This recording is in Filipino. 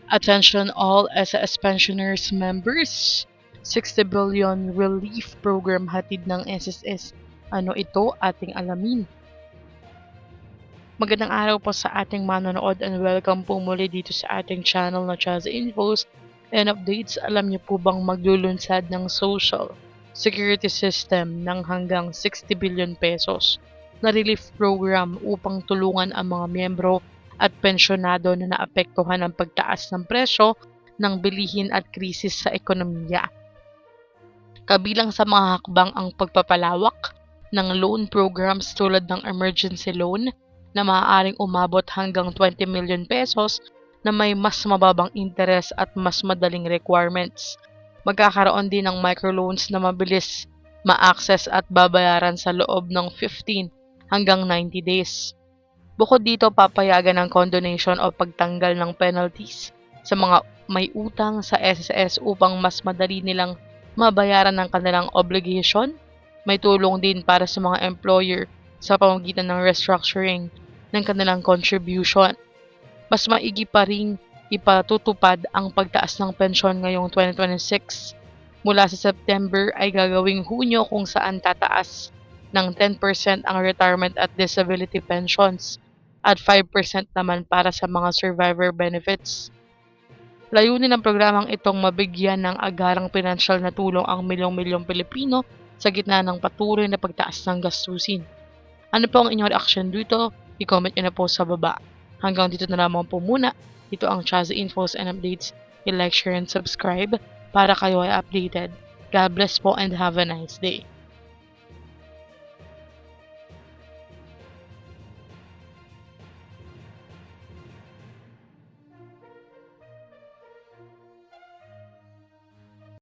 Attention all SAS pensioners members. 60 billion relief program hatid ng SSS. Ano ito? Ating alamin. Magandang araw po sa ating manonood and welcome po muli dito sa ating channel na Chaz Infos and Updates. Alam niyo po bang maglulunsad ng social security system ng hanggang 60 billion pesos na relief program upang tulungan ang mga miyembro at pensyonado na naapektuhan ng pagtaas ng presyo ng bilihin at krisis sa ekonomiya. Kabilang sa mga hakbang ang pagpapalawak ng loan programs tulad ng emergency loan na maaaring umabot hanggang 20 million pesos na may mas mababang interes at mas madaling requirements. Magkakaroon din ng microloans na mabilis ma-access at babayaran sa loob ng 15 hanggang 90 days. Bukod dito, papayagan ng condonation o pagtanggal ng penalties sa mga may utang sa SSS upang mas madali nilang mabayaran ng kanilang obligation. May tulong din para sa mga employer sa pamamagitan ng restructuring ng kanilang contribution. Mas maigi pa ring ipatutupad ang pagtaas ng pensyon ngayong 2026. Mula sa September ay gagawing Hunyo kung saan tataas ng 10% ang retirement at disability pensions at 5% naman para sa mga survivor benefits. Layunin ng programang itong mabigyan ng agarang pinansyal na tulong ang milyong-milyong Pilipino sa gitna ng patuloy na pagtaas ng gastusin. Ano po ang inyong reaction dito? I-comment nyo na po sa baba. Hanggang dito na lamang po muna. Ito ang Chaz Infos and Updates. I-like, share, and subscribe para kayo ay updated. God bless po and have a nice day.